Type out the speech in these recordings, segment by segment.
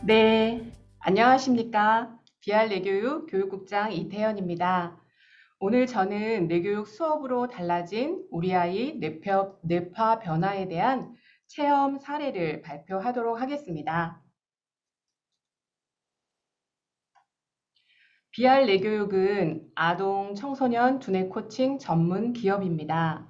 네, 안녕하십니까. 비알 내교육 교육국장 이태현입니다. 오늘 저는 내교육 수업으로 달라진 우리 아이 뇌파 변화에 대한 체험 사례를 발표하도록 하겠습니다. 비알 내교육은 아동 청소년 두뇌 코칭 전문 기업입니다.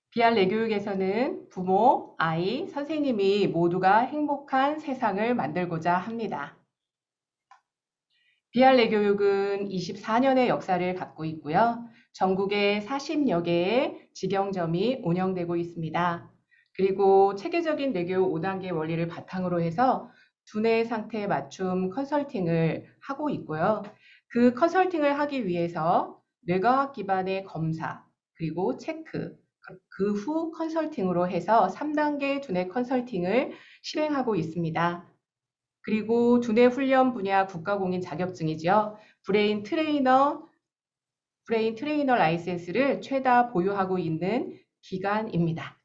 비알 내교육에서는 부모, 아이, 선생님이 모두가 행복한 세상을 만들고자 합니다. 비알레 교육은 24년의 역사를 갖고 있고요. 전국에 40여 개의 직영점이 운영되고 있습니다. 그리고 체계적인 내교육 5단계 원리를 바탕으로 해서 두뇌 상태 맞춤 컨설팅을 하고 있고요. 그 컨설팅을 하기 위해서 뇌과학 기반의 검사, 그리고 체크, 그 후 컨설팅으로 해서 3단계 두뇌 컨설팅을 실행하고 있습니다. 그리고 두뇌 훈련 분야 국가공인 자격증이죠. 브레인 트레이너 라이센스를 최다 보유하고 있는 기관입니다.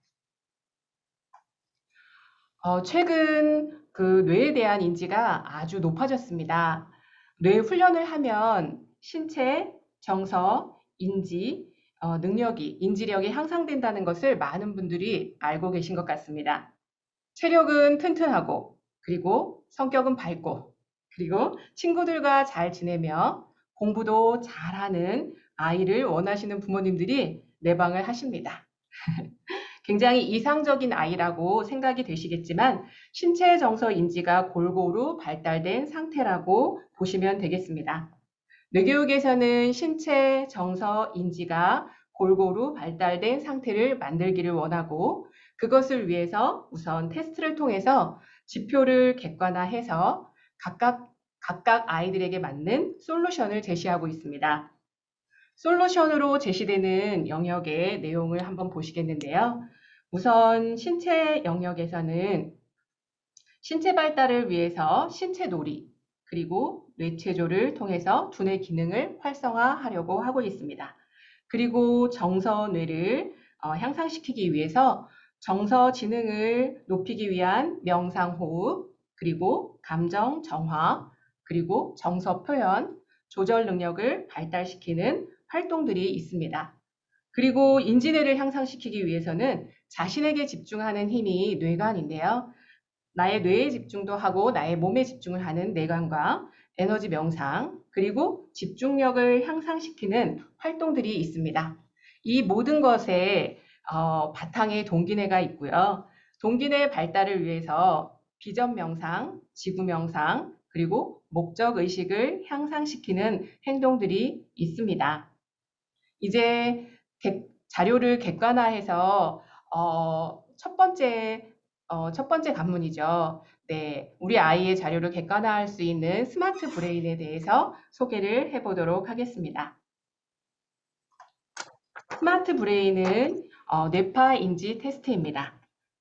최근 그 뇌에 대한 인지가 아주 높아졌습니다. 뇌 훈련을 하면 신체, 정서, 인지, 인지력이 향상된다는 것을 많은 분들이 알고 계신 것 같습니다. 체력은 튼튼하고, 그리고 성격은 밝고, 그리고 친구들과 잘 지내며 공부도 잘하는 아이를 원하시는 부모님들이 내방을 하십니다. 굉장히 이상적인 아이라고 생각이 되시겠지만 신체 정서 인지가 골고루 발달된 상태라고 보시면 되겠습니다. 뇌교육에서는 신체 정서 인지가 골고루 발달된 상태를 만들기를 원하고 그것을 위해서 우선 테스트를 통해서 지표를 객관화해서 각각 아이들에게 맞는 솔루션을 제시하고 있습니다. 솔루션으로 제시되는 영역의 내용을 한번 보시겠는데요. 우선 신체 영역에서는 신체 발달을 위해서 신체 놀이, 그리고 뇌체조를 통해서 두뇌 기능을 활성화하려고 하고 있습니다. 그리고 정서뇌를 향상시키기 위해서 정서 지능을 높이기 위한 명상호흡, 그리고 감정 정화, 그리고 정서 표현, 조절 능력을 발달시키는 활동들이 있습니다. 그리고 인지뇌를 향상시키기 위해서는 자신에게 집중하는 힘이 뇌관인데요. 나의 뇌에 집중도 하고 나의 몸에 집중을 하는 뇌관과 에너지 명상, 그리고 집중력을 향상시키는 활동들이 있습니다. 이 모든 것에 바탕에 동기뇌가 있고요. 동기뇌 발달을 위해서 비전 명상, 지구 명상, 그리고 목적 의식을 향상시키는 행동들이 있습니다. 이제 자료를 객관화해서 첫 번째 관문이죠. 네, 우리 아이의 자료를 객관화할 수 있는 스마트 브레인에 대해서 소개를 해보도록 하겠습니다. 스마트 브레인은 뇌파 인지 테스트입니다.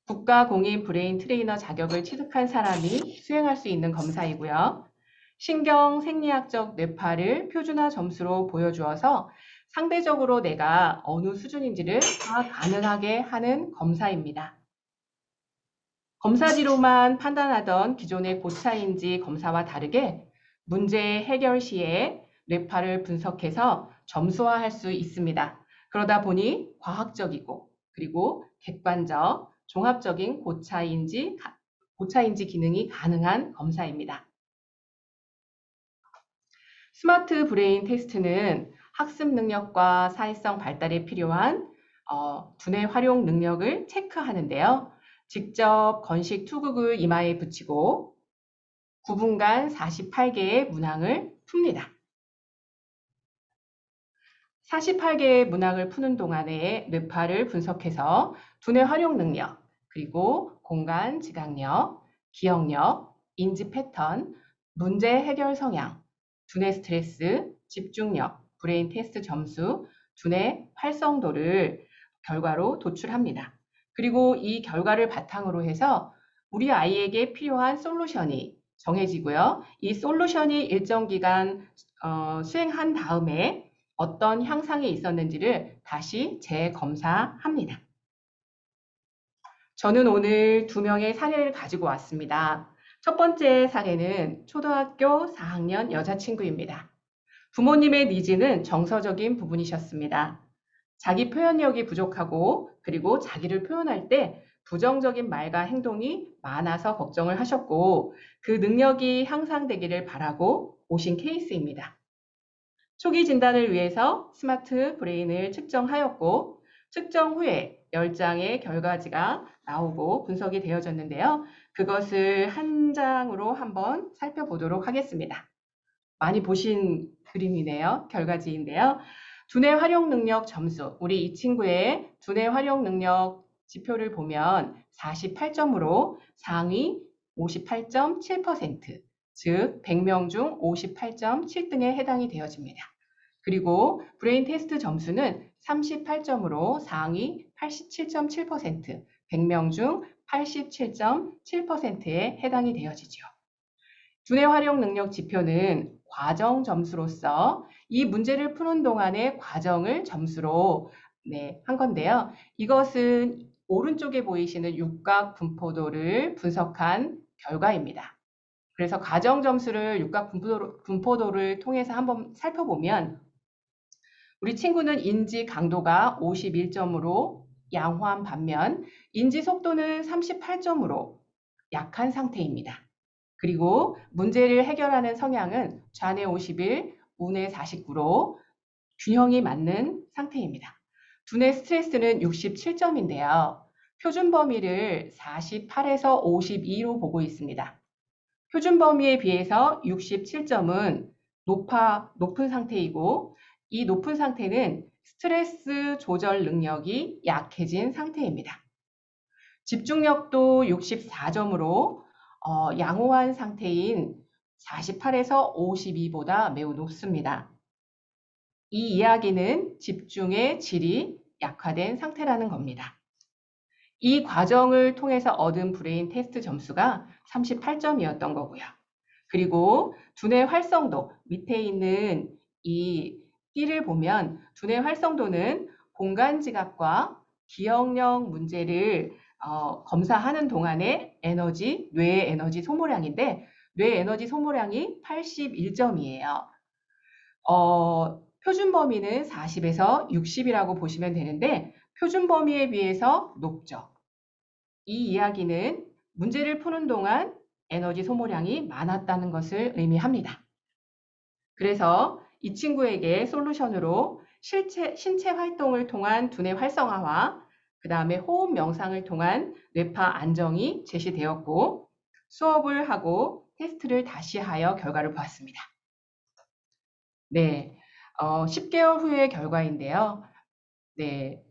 국가 공인 브레인 트레이너 자격을 취득한 사람이 수행할 수 있는 검사이고요. 신경 생리학적 뇌파를 표준화 점수로 보여주어서 상대적으로 내가 어느 수준인지를 다 가능하게 하는 검사입니다. 검사지로만 판단하던 기존의 고차인지 검사와 다르게 문제 해결 시에 뇌파를 분석해서 점수화할 수 있습니다. 그러다 보니 과학적이고 그리고 객관적, 종합적인 고차인지 기능이 가능한 검사입니다. 스마트 브레인 테스트는 학습 능력과 사회성 발달에 필요한 두뇌 활용 능력을 체크하는데요. 직접 건식 투극을 이마에 붙이고 9분간 48개의 문항을 풉니다. 48개의 문항을 푸는 동안에 뇌파를 분석해서 두뇌 활용 능력, 그리고 공간 지각력, 기억력, 인지 패턴, 문제 해결 성향, 두뇌 스트레스, 집중력, 브레인 테스트 점수, 두뇌 활성도를 결과로 도출합니다. 그리고 이 결과를 바탕으로 해서 우리 아이에게 필요한 솔루션이 정해지고요. 이 솔루션이 일정 기간 수행한 다음에 어떤 향상이 있었는지를 다시 재검사합니다. 저는 오늘 2명의 사례를 가지고 왔습니다. 첫 번째 사례는 초등학교 4학년 여자친구입니다. 부모님의 니즈는 정서적인 부분이셨습니다. 자기 표현력이 부족하고 그리고 자기를 표현할 때 부정적인 말과 행동이 많아서 걱정을 하셨고 그 능력이 향상되기를 바라고 오신 케이스입니다. 초기 진단을 위해서 스마트 브레인을 측정하였고 측정 후에 10장의 결과지가 나오고 분석이 되어졌는데요. 그것을 한 장으로 한번 살펴보도록 하겠습니다. 많이 보신 그림이네요. 결과지인데요. 두뇌 활용 능력 점수. 우리 이 친구의 두뇌 활용 능력 지표를 보면 48점으로 상위 58.7%, 즉 100명 중 58.7등에 해당이 되어집니다. 그리고 브레인 테스트 점수는 38점으로 상위 87.7%, 100명 중 87.7%에 해당이 되어지죠. 두뇌 활용 능력 지표는 과정 점수로서 이 문제를 푸는 동안의 과정을 점수로 한 건데요. 이것은 오른쪽에 보이시는 육각 분포도를 분석한 결과입니다. 그래서 과정 점수를 육각 분포도를 통해서 한번 살펴보면 우리 친구는 인지 강도가 51점으로 양호한 반면 인지 속도는 38점으로 약한 상태입니다. 그리고 문제를 해결하는 성향은 좌뇌 51, 우뇌 49로 균형이 맞는 상태입니다. 두뇌 스트레스는 67점인데요. 표준 범위를 48에서 52로 보고 있습니다. 표준 범위에 비해서 67점은 높은 상태이고 이 높은 상태는 스트레스 조절 능력이 약해진 상태입니다. 집중력도 64점으로 양호한 상태인 48에서 52보다 매우 높습니다. 이 이야기는 집중의 질이 약화된 상태라는 겁니다. 이 과정을 통해서 얻은 브레인 테스트 점수가 38점이었던 거고요. 그리고 두뇌 활성도 밑에 있는 이 띠를 보면 두뇌 활성도는 공간 지각과 기억력 문제를 검사하는 동안의 에너지, 뇌의 에너지 소모량인데 뇌 에너지 소모량이 81점이에요. 표준 범위는 40에서 60이라고 보시면 되는데 표준 범위에 비해서 높죠. 이 이야기는 문제를 푸는 동안 에너지 소모량이 많았다는 것을 의미합니다. 그래서 이 친구에게 솔루션으로 신체 활동을 통한 두뇌 활성화와 그 다음에 호흡 명상을 통한 뇌파 안정이 제시되었고 수업을 하고 테스트를 다시 하여 결과를 보았습니다. 네, 10개월 후의 결과인데요. 네,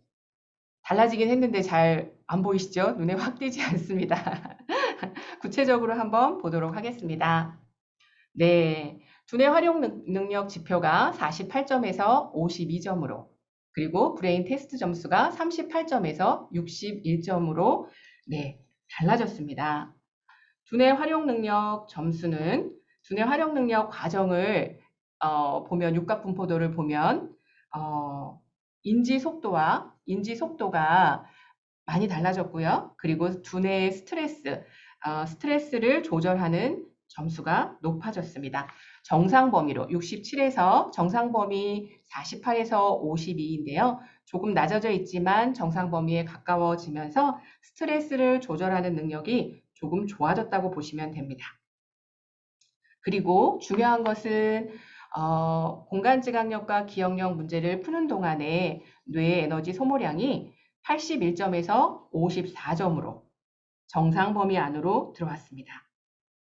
달라지긴 했는데 잘 안 보이시죠? 눈에 확 띄지 않습니다. 구체적으로 한번 보도록 하겠습니다. 네, 두뇌 활용 능력 지표가 48점에서 52점으로 그리고 브레인 테스트 점수가 38점에서 61점으로 달라졌습니다. 두뇌 활용 능력 점수는 두뇌 활용 능력 과정을 보면 육각 분포도를 보면 인지 속도가 많이 달라졌고요. 그리고 두뇌의 스트레스를 조절하는 점수가 높아졌습니다. 정상 범위로 67에서 정상 범위 48에서 52인데요. 조금 낮아져 있지만 정상 범위에 가까워지면서 스트레스를 조절하는 능력이 조금 좋아졌다고 보시면 됩니다. 그리고 중요한 것은 공간 지각력과 기억력 문제를 푸는 동안에 뇌의 에너지 소모량이 81점에서 54점으로 정상 범위 안으로 들어왔습니다.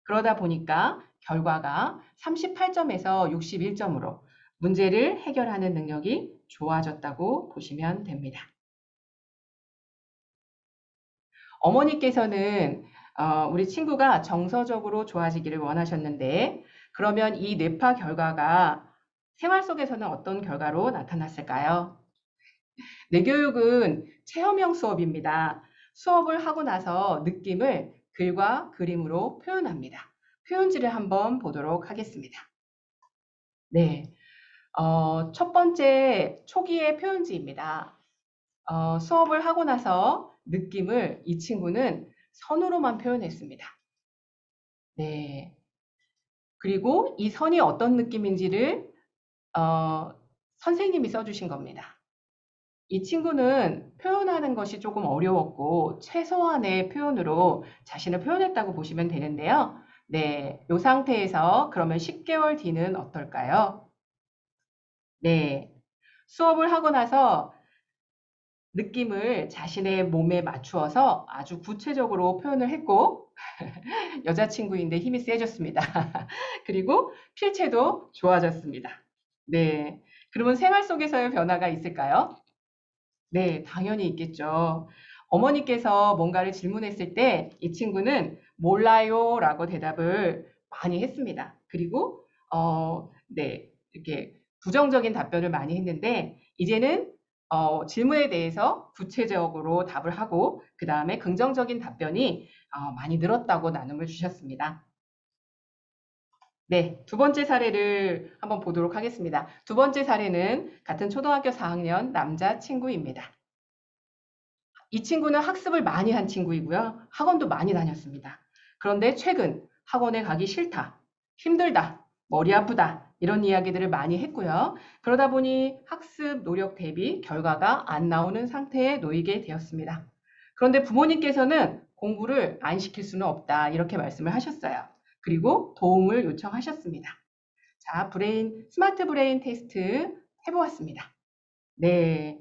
그러다 보니까 결과가 38점에서 61점으로 문제를 해결하는 능력이 좋아졌다고 보시면 됩니다. 어머니께서는 우리 친구가 정서적으로 좋아지기를 원하셨는데 그러면 이 뇌파 결과가 생활 속에서는 어떤 결과로 나타났을까요? 뇌교육은 체험형 수업입니다. 수업을 하고 나서 느낌을 글과 그림으로 표현합니다. 표현지를 한번 보도록 하겠습니다. 네, 첫 번째 초기의 표현지입니다. 수업을 하고 나서 느낌을 이 친구는 선으로만 표현했습니다. 네. 그리고 이 선이 어떤 느낌인지를 어, 선생님이 써주신 겁니다. 이 친구는 표현하는 것이 조금 어려웠고 최소한의 표현으로 자신을 표현했다고 보시면 되는데요. 네, 이 상태에서 그러면 10개월 뒤는 어떨까요? 네, 수업을 하고 나서 느낌을 자신의 몸에 맞추어서 아주 구체적으로 표현을 했고 여자친구인데 힘이 세졌습니다. 그리고 필체도 좋아졌습니다. 네, 그러면 생활 속에서의 변화가 있을까요? 네, 당연히 있겠죠. 어머니께서 뭔가를 질문했을 때 이 친구는 몰라요 라고 대답을 많이 했습니다. 그리고, 네, 이렇게 부정적인 답변을 많이 했는데, 이제는 질문에 대해서 구체적으로 답을 하고, 그 다음에 긍정적인 답변이 많이 늘었다고 나눔을 주셨습니다. 네, 두 번째 사례를 한번 보도록 하겠습니다. 두 번째 사례는 같은 초등학교 4학년 남자 친구입니다. 이 친구는 학습을 많이 한 친구이고요. 학원도 많이 다녔습니다. 그런데 최근 학원에 가기 싫다, 힘들다, 머리 아프다 이런 이야기들을 많이 했고요. 그러다 보니 학습 노력 대비 결과가 안 나오는 상태에 놓이게 되었습니다. 그런데 부모님께서는 공부를 안 시킬 수는 없다 이렇게 말씀을 하셨어요. 그리고 도움을 요청하셨습니다. 자, 스마트 브레인 테스트 해보았습니다. 네.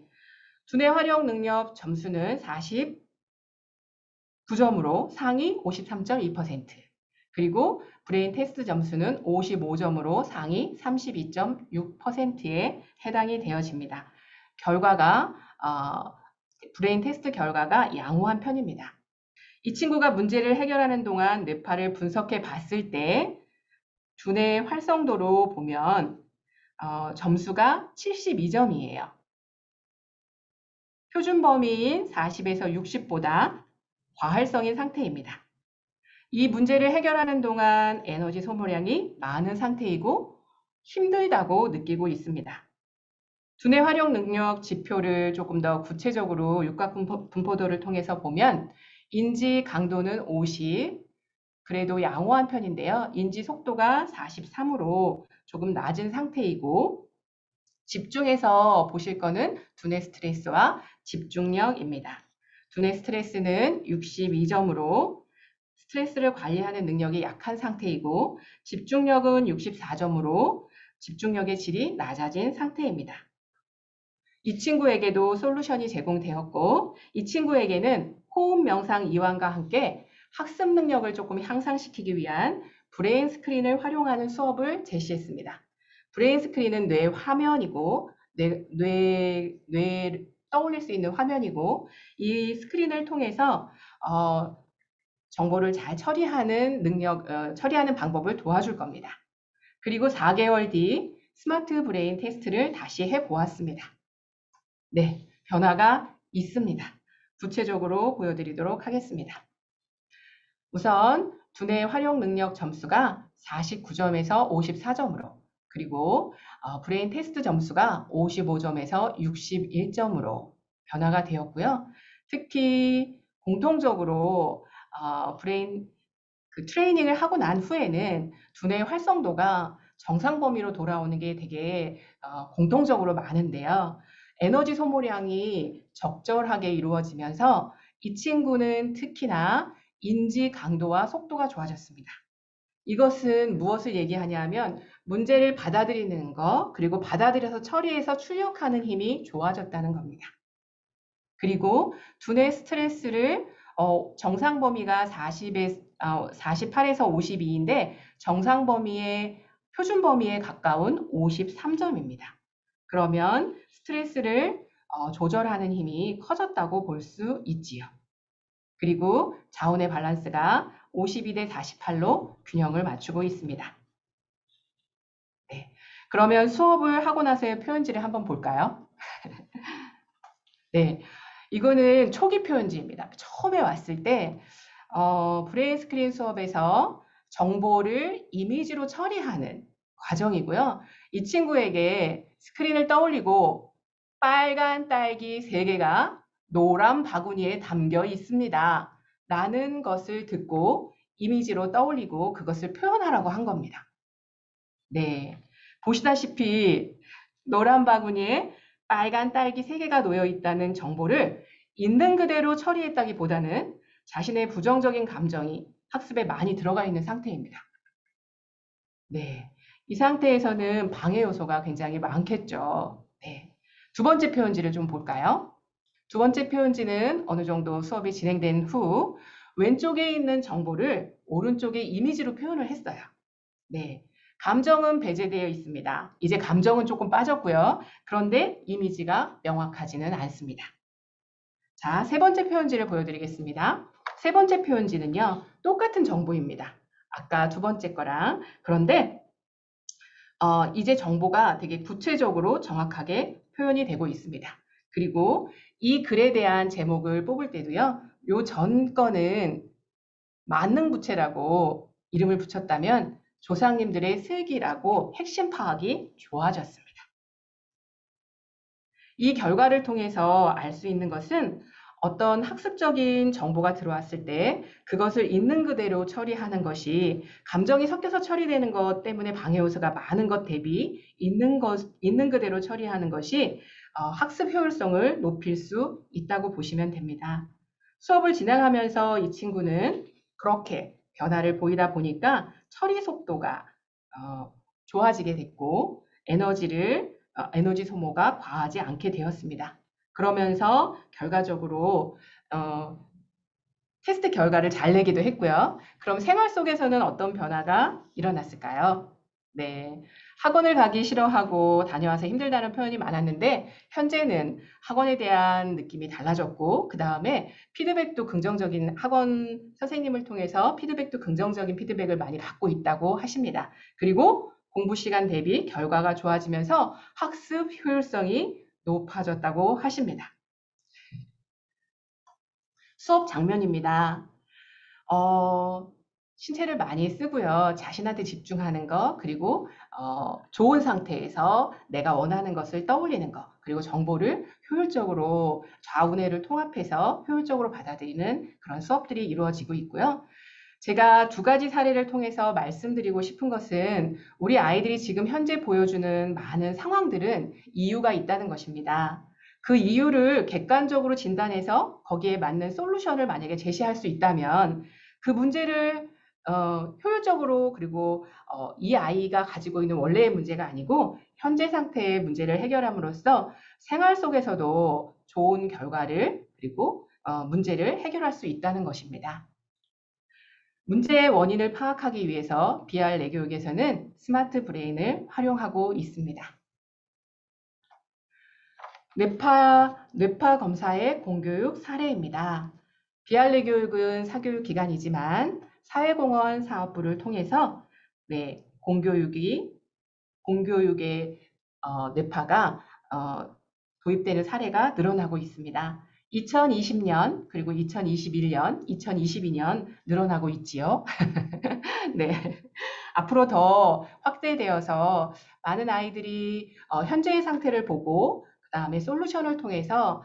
두뇌 활용 능력 점수는 49점으로 상위 53.2%, 그리고 브레인 테스트 점수는 55점으로 상위 32.6%에 해당이 되어집니다. 결과가 브레인 테스트 결과가 양호한 편입니다. 이 친구가 문제를 해결하는 동안 뇌파를 분석해 봤을 때 두뇌 활성도로 보면 점수가 72점이에요. 표준 범위인 40에서 60보다 과할성인 상태입니다. 이 문제를 해결하는 동안 에너지 소모량이 많은 상태이고 힘들다고 느끼고 있습니다. 두뇌 활용 능력 지표를 조금 더 구체적으로 육각 분포도를 통해서 보면 인지 강도는 50, 그래도 양호한 편인데요. 인지 속도가 43으로 조금 낮은 상태이고 집중해서 보실 거는 두뇌 스트레스와 집중력입니다. 두뇌 스트레스는 62점으로 스트레스를 관리하는 능력이 약한 상태이고 집중력은 64점으로 집중력의 질이 낮아진 상태입니다. 이 친구에게도 솔루션이 제공되었고 이 친구에게는 호흡 명상 이완과 함께 학습 능력을 조금 향상시키기 위한 브레인 스크린을 활용하는 수업을 제시했습니다. 브레인 스크린은 뇌 화면이고 뇌 떠올릴 수 있는 화면이고 이 스크린을 통해서 정보를 잘 처리하는 처리하는 방법을 도와줄 겁니다. 그리고 4개월 뒤 스마트 브레인 테스트를 다시 해보았습니다. 네, 변화가 있습니다. 구체적으로 보여드리도록 하겠습니다. 우선 두뇌 활용 능력 점수가 49점에서 54점으로 그리고 브레인 테스트 점수가 55점에서 61점으로 변화가 되었고요. 특히 공통적으로 브레인 트레이닝을 하고 난 후에는 두뇌 활성도가 정상 범위로 돌아오는 게 되게 공통적으로 많은데요. 에너지 소모량이 적절하게 이루어지면서 이 친구는 특히나 인지 강도와 속도가 좋아졌습니다. 이것은 무엇을 얘기하냐면 문제를 받아들이는 것, 그리고 받아들여서 처리해서 출력하는 힘이 좋아졌다는 겁니다. 그리고 두뇌 스트레스를 정상 범위가 48에서 52인데 정상 범위의 표준 범위에 가까운 53점입니다. 그러면 스트레스를 조절하는 힘이 커졌다고 볼 수 있지요. 그리고 자원의 밸런스가 52대 48로 균형을 맞추고 있습니다. 네. 그러면 수업을 하고 나서의 표현지를 한번 볼까요? 네. 이거는 초기 표현지입니다. 처음에 왔을 때 브레인 스크린 수업에서 정보를 이미지로 처리하는 과정이고요. 이 친구에게 스크린을 떠올리고 빨간 딸기 3개가 노란 바구니에 담겨 있습니다. 라는 것을 듣고 이미지로 떠올리고 그것을 표현하라고 한 겁니다. 네. 보시다시피 노란 바구니에 빨간 딸기 3개가 놓여 있다는 정보를 있는 그대로 처리했다기보다는 자신의 부정적인 감정이 학습에 많이 들어가 있는 상태입니다. 네. 이 상태에서는 방해 요소가 굉장히 많겠죠. 네. 두 번째 표현지를 좀 볼까요? 두 번째 표현지는 어느 정도 수업이 진행된 후 왼쪽에 있는 정보를 오른쪽에 이미지로 표현을 했어요. 네. 감정은 배제되어 있습니다. 이제 감정은 조금 빠졌고요. 그런데 이미지가 명확하지는 않습니다. 자, 세 번째 표현지를 보여드리겠습니다. 세 번째 표현지는요, 똑같은 정보입니다. 아까 두 번째 거랑. 그런데 이제 정보가 되게 구체적으로 정확하게 표현이 되고 있습니다. 그리고 이 글에 대한 제목을 뽑을 때도요, 요 전 거는 만능부채라고 이름을 붙였다면 조상님들의 슬기라고 핵심 파악이 좋아졌습니다. 이 결과를 통해서 알 수 있는 것은 어떤 학습적인 정보가 들어왔을 때 그것을 있는 그대로 처리하는 것이 감정이 섞여서 처리되는 것 때문에 방해 요소가 많은 것 대비 있는 그대로 처리하는 것이 학습 효율성을 높일 수 있다고 보시면 됩니다. 수업을 진행하면서 이 친구는 그렇게 변화를 보이다 보니까 처리 속도가 좋아지게 됐고 에너지 소모가 과하지 않게 되었습니다. 그러면서 결과적으로 테스트 결과를 잘 내기도 했고요. 그럼 생활 속에서는 어떤 변화가 일어났을까요? 네, 학원을 가기 싫어하고 다녀와서 힘들다는 표현이 많았는데 현재는 학원에 대한 느낌이 달라졌고 그 다음에 피드백도 긍정적인 학원 선생님을 통해서 피드백도 긍정적인 피드백을 많이 받고 있다고 하십니다. 그리고 공부 시간 대비 결과가 좋아지면서 학습 효율성이 높아졌다고 하십니다. 수업 장면입니다. 신체를 많이 쓰고요. 자신한테 집중하는 거, 그리고 좋은 상태에서 내가 원하는 것을 떠올리는 거, 그리고 정보를 효율적으로 좌우뇌를 통합해서 효율적으로 받아들이는 그런 수업들이 이루어지고 있고요. 제가 두 가지 사례를 통해서 말씀드리고 싶은 것은 우리 아이들이 지금 현재 보여주는 많은 상황들은 이유가 있다는 것입니다. 그 이유를 객관적으로 진단해서 거기에 맞는 솔루션을 만약에 제시할 수 있다면 그 문제를 효율적으로 그리고 이 아이가 가지고 있는 원래의 문제가 아니고 현재 상태의 문제를 해결함으로써 생활 속에서도 좋은 결과를 그리고 문제를 해결할 수 있다는 것입니다. 문제의 원인을 파악하기 위해서 BR 내교육에서는 스마트 브레인을 활용하고 있습니다. 뇌파 검사의 공교육 사례입니다. BR 내교육은 사교육 기관이지만 사회공헌 사업부를 통해서 공교육의 뇌파가 도입되는 사례가 늘어나고 있습니다. 2020년 그리고 2021년, 2022년 늘어나고 있지요. 네. 앞으로 더 확대되어서 많은 아이들이 현재의 상태를 보고 그다음에 솔루션을 통해서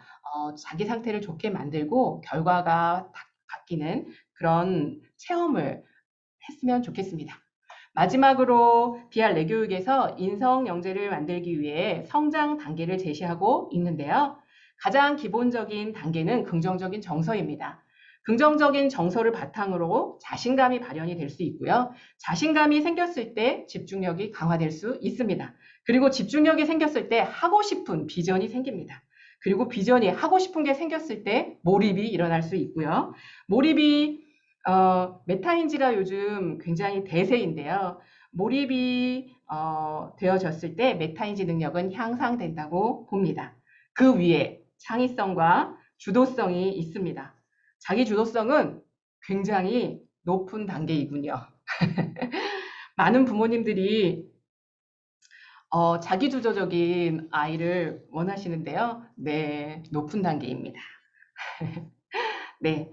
자기 상태를 좋게 만들고 결과가 바뀌는 그런 체험을 했으면 좋겠습니다. 마지막으로 BR 내교육에서 인성 영재를 만들기 위해 성장 단계를 제시하고 있는데요. 가장 기본적인 단계는 긍정적인 정서입니다. 긍정적인 정서를 바탕으로 자신감이 발현이 될 수 있고요. 자신감이 생겼을 때 집중력이 강화될 수 있습니다. 그리고 집중력이 생겼을 때 하고 싶은 비전이 생깁니다. 그리고 비전이 하고 싶은 게 생겼을 때 몰입이 일어날 수 있고요. 몰입이 메타인지가 요즘 굉장히 대세인데요. 몰입이 되어졌을 때 메타인지 능력은 향상된다고 봅니다. 그 위에 창의성과 주도성이 있습니다. 자기 주도성은 굉장히 높은 단계이군요. 많은 부모님들이 자기주도적인 아이를 원하시는데요. 네, 높은 단계입니다. 네.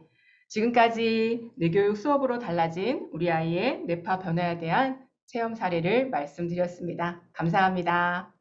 지금까지 뇌교육 수업으로 달라진 우리 아이의 뇌파 변화에 대한 체험 사례를 말씀드렸습니다. 감사합니다.